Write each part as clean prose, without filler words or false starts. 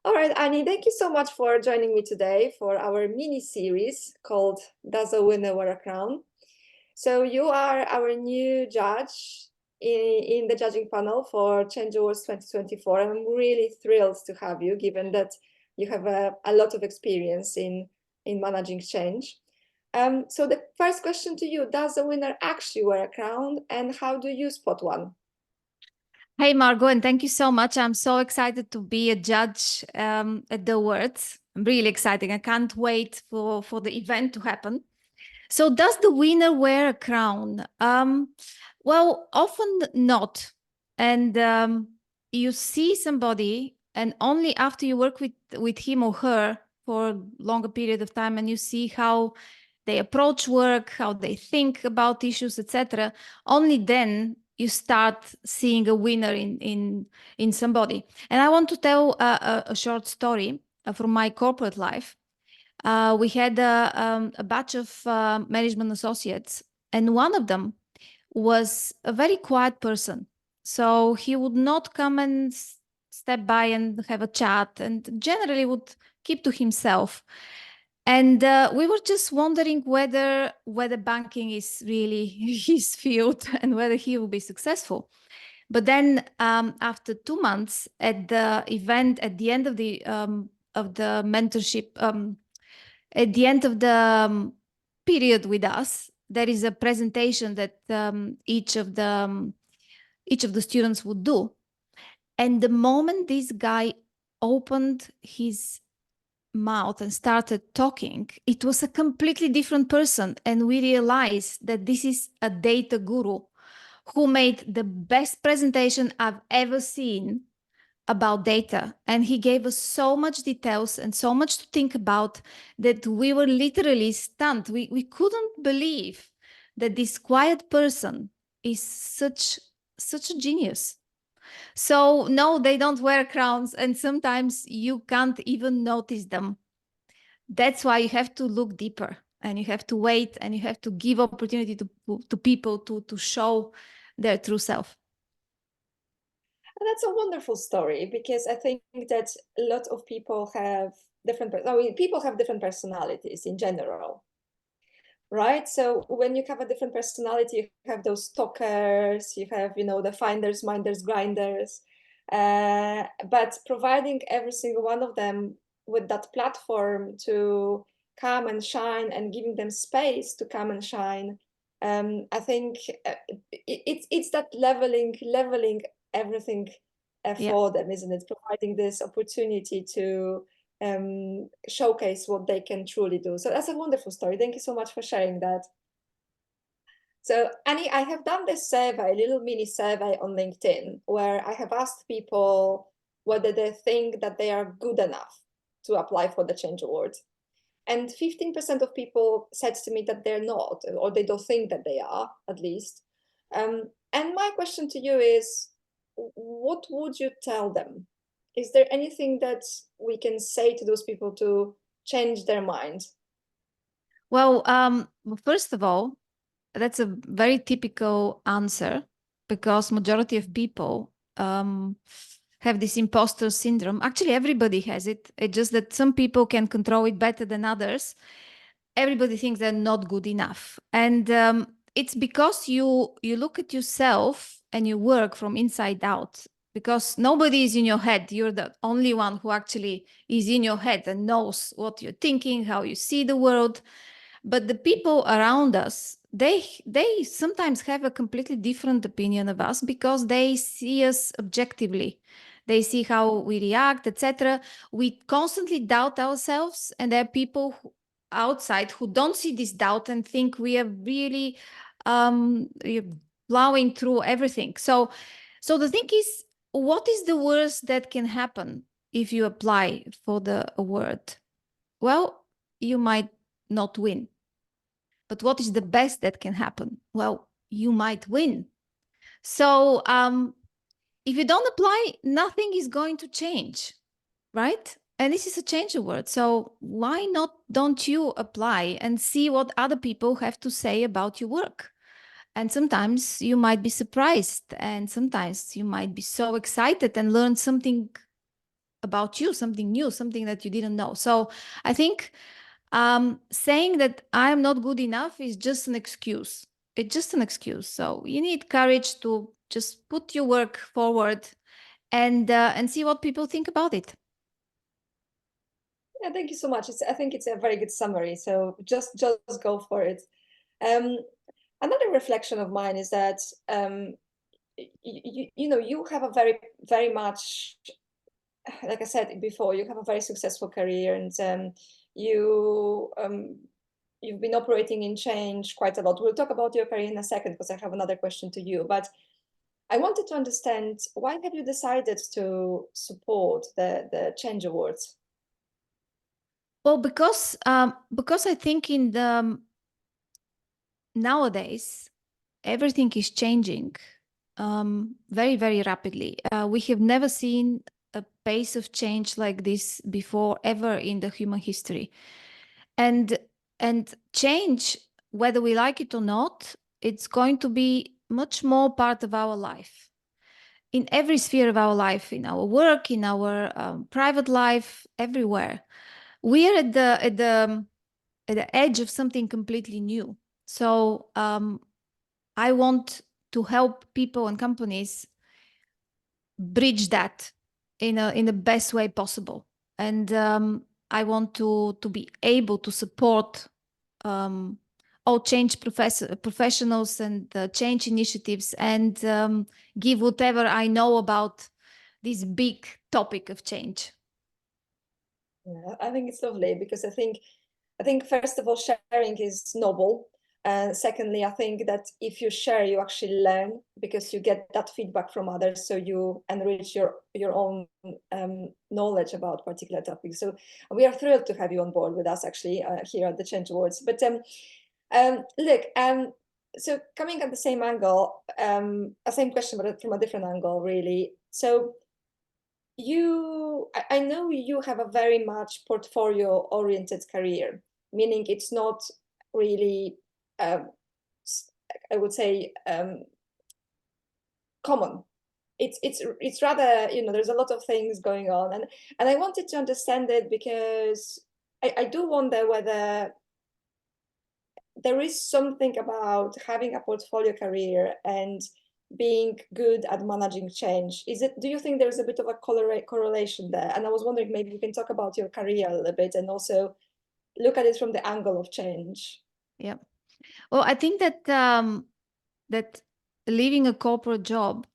All right, Annie, thank you so much for joining me today for our mini series called Does a Winner Wear a Crown? So you are our new judge in the judging panel for Change Awards 2024. And I'm really thrilled to have you, given that you have a lot of experience in managing change. So the first question to you, does a winner actually wear a crown, and how do you spot one? Hey, Margo, and thank you so much. I'm so excited to be a judge at the awards. I'm really excited. I can't wait for the event to happen. So does the winner wear a crown? Well, often not. And you see somebody, and only after you work with him or her for a longer period of time, and you see how they approach work, how they think about issues, etc., only then you start seeing a winner in somebody. And I want to tell a short story from my corporate life. We had a batch of management associates, and one of them was a very quiet person. So he would not come and step by and have a chat, and generally would keep to himself. And we were just wondering whether banking is really his field and whether he will be successful. But then after 2 months at the event, at the end of the mentorship, at the end of the period with us, there is a presentation that each of the students would do. And the moment this guy opened his mouth and started talking, it was a completely different person. And we realized that this is a data guru who made the best presentation I've ever seen about data. And he gave us so much details and so much to think about that we were literally stunned. We couldn't believe that this quiet person is such a genius. So no, they don't wear crowns, and sometimes you can't even notice them. That's why you have to look deeper, and you have to wait, and you have to give opportunity to people to show their true self. And that's a wonderful story, because I think that a lot of people have people have different personalities in general, right? So when you have a different personality, you have those talkers, you have, the finders, minders, grinders, but providing every single one of them with that platform to come and shine, and giving them space to come and shine, I think it's that leveling everything Yeah. for them, isn't it? Providing this opportunity to showcase what they can truly do. So that's a wonderful story. Thank you so much for sharing that. So Annie, I have done this survey, a little mini survey on LinkedIn, where I have asked people whether they think that they are good enough to apply for the Change Award. And 15% of people said to me that they're not, or they don't think that they are, at least. And my question to you is, what would you tell them? Is there anything that we can say to those people to change their mind? Well, first of all, that's a very typical answer, because majority of people have this imposter syndrome. Actually, everybody has it. It's just that some people can control it better than others. Everybody thinks they're not good enough, and it's because you look at yourself and you work from inside out. Because nobody is in your head. You're the only one who actually is in your head and knows what you're thinking, how you see the world. But the people around us, they sometimes have a completely different opinion of us, because they see us objectively. They see how we react, etc. We constantly doubt ourselves, and there are people outside who don't see this doubt and think we are really plowing through everything. So the thing is, what is the worst that can happen if you apply for the award? Well, you might not win. But what is the best that can happen? Well, you might win. So if you don't apply, nothing is going to change, right? And this is a change award. So why not don't you apply and see what other people have to say about your work? And sometimes you might be surprised, and sometimes you might be so excited and learn something about you, something new, something that you didn't know. So I think saying that I'm not good enough is just an excuse. It's just an excuse. So you need courage to just put your work forward and see what people think about it. Yeah, thank you so much. I think it's a very good summary. So just go for it. Um, Another reflection of mine is that you have a very much, like I said before, you have a very successful career, and you've been operating in change quite a lot. We'll talk about your career in a second because I have another question to you. But I wanted to understand, why have you decided to support the Change Awards? Well, because I think in the nowadays everything is changing very, very rapidly. We have never seen a pace of change like this before, ever in the human history. And change, whether we like it or not, it's going to be much more part of our life. In every sphere of our life, in our work, in our private life, everywhere. We are at the edge of something completely new. So I want to help people and companies bridge that in the best way possible, and I want to be able to support all change professionals and change initiatives, and give whatever I know about this big topic of change. Yeah, I think it's lovely because I think first of all, sharing is noble. And secondly, I think that if you share, you actually learn because you get that feedback from others. So you enrich your own knowledge about particular topics. So we are thrilled to have you on board with us actually here at the Change Awards. But look, so coming at the same angle, a same question, but from a different angle, really. So I know you have a very much portfolio oriented career, meaning it's not really I would say common. It's rather, there's a lot of things going on, and I wanted to understand it because I do wonder whether there is something about having a portfolio career and being good at managing change. Do you think there's a bit of a correlation there? And I was wondering, maybe you can talk about your career a little bit and also look at it from the angle of change. Yeah. Well, I think that that leaving a corporate job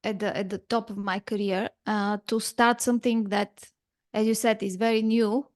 at the top of my career to start something that, as you said, is very new,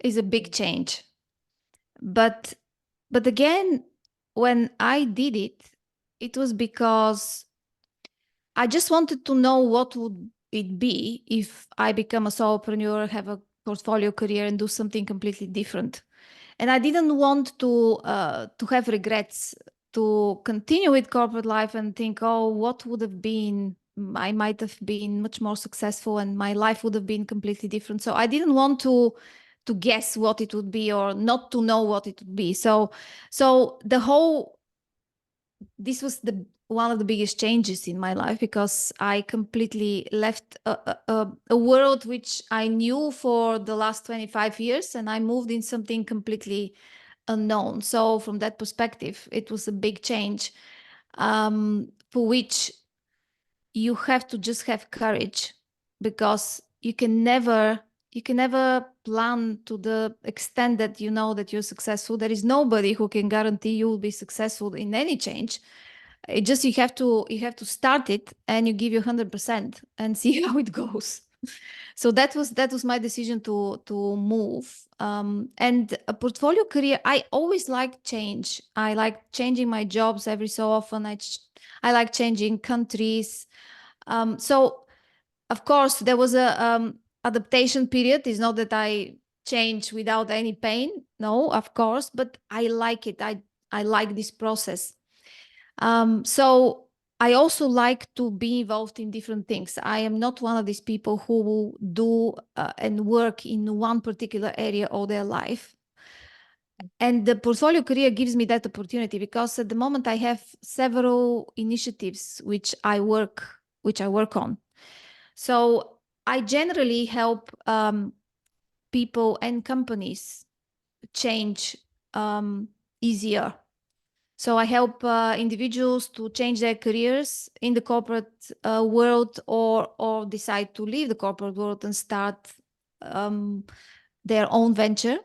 is a big change. But again, when I did it, it was because I just wanted to know what would it be if I become a solopreneur, have a portfolio career, and do something completely different. And I didn't want to have regrets, to continue with corporate life and think, oh, what would have been? I might have been much more successful, and my life would have been completely different. So I didn't want to guess what it would be, or not to know what it would be. So this was one of the biggest changes in my life, because I completely left a world which I knew for the last 25 years, and I moved in something completely unknown. So from that perspective, it was a big change, for which you have to just have courage, because you can never plan to the extent that you know that you're successful. There is nobody who can guarantee you will be successful in any change. It just, you have to start it, and you give you 100% and see how it goes. So that was my decision to move. And a portfolio career, I always like change. I like changing my jobs every so often. I like changing countries. So of course there was a adaptation period. It's not that I change without any pain. No, of course, but I like it. I like this process. So I also like to be involved in different things. I am not one of these people who will do and work in one particular area all their life. And the portfolio career gives me that opportunity, because at the moment I have several initiatives which I work on. So I generally help people and companies change easier. So I help individuals to change their careers in the corporate world, or decide to leave the corporate world and start their own venture.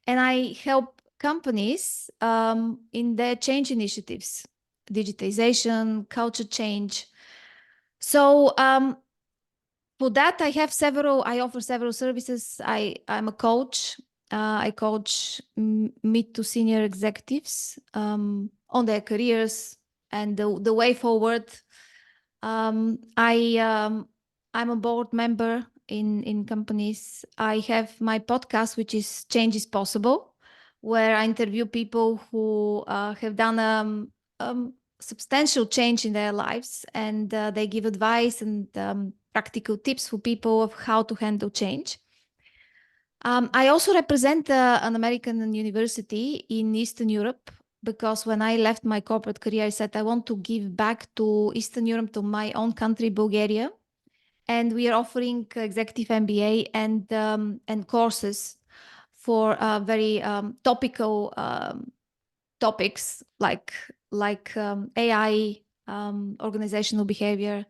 And I help companies in their change initiatives, digitization, culture change. So for that, I offer several services. I'm a coach. I coach mid to senior executives on their careers and the way forward. I'm a board member in companies. I have my podcast, which is Change is Possible, where I interview people who have done substantial change in their lives, and they give advice and practical tips for people of how to handle change. I also represent an American university in Eastern Europe, because when I left my corporate career, I said I want to give back to Eastern Europe, to my own country, Bulgaria. And we are offering executive MBA and courses for very topical topics like AI, organizational behavior.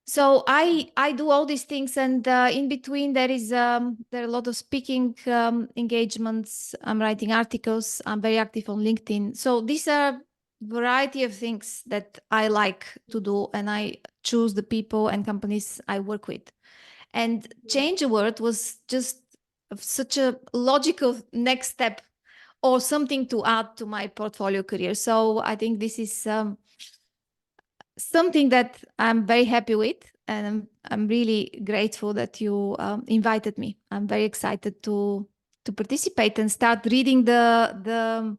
So I do all these things, and in between there are a lot of speaking engagements. I'm writing articles. I'm very active on LinkedIn. So these are variety of things that I like to do, and I choose the people and companies I work with. And Change Award was just such a logical next step, or something to add to my portfolio career. So I think this is something that I'm very happy with, and I'm really grateful that you invited me. I'm very excited to participate and start reading the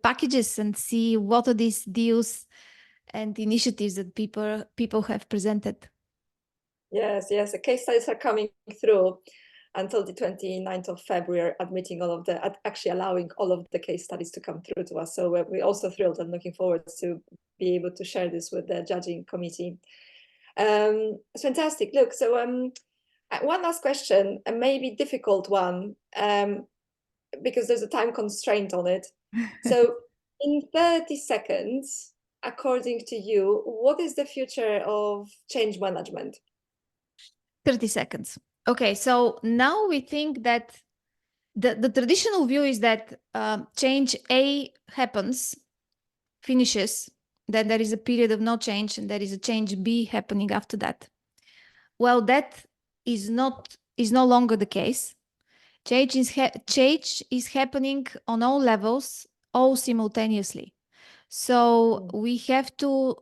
packages and see what are these deals and initiatives that people have presented. Yes, yes, the case studies are coming through until the 29th of February, admitting all of actually allowing all of the case studies to come through to us. So we're also thrilled and looking forward to be able to share this with the judging committee. It's fantastic. Look, so one last question, a maybe difficult one, because there's a time constraint on it. So in 30 seconds, according to you, what is the future of change management? 30 seconds. Okay, so now we think that the traditional view is that change A happens, finishes, then there is a period of no change, and there is a change B happening after that. Well, that is no longer the case. Change is happening on all levels, all simultaneously. So we have to,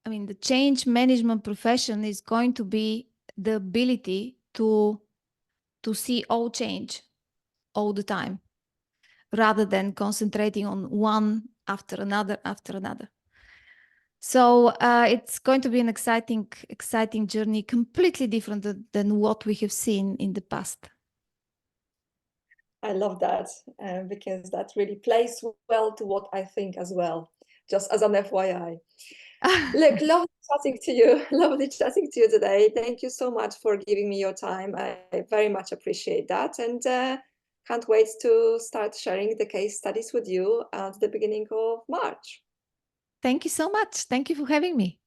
the change management profession is going to be the ability to see all change all the time, rather than concentrating on one after another after another. So it's going to be an exciting journey, completely different than what we have seen in the past. I love that, because that really plays well to what I think as well, just as an FYI. Look, lovely chatting to you. Lovely chatting to you today. Thank you so much for giving me your time. I very much appreciate that, and can't wait to start sharing the case studies with you at the beginning of March. Thank you so much. Thank you for having me.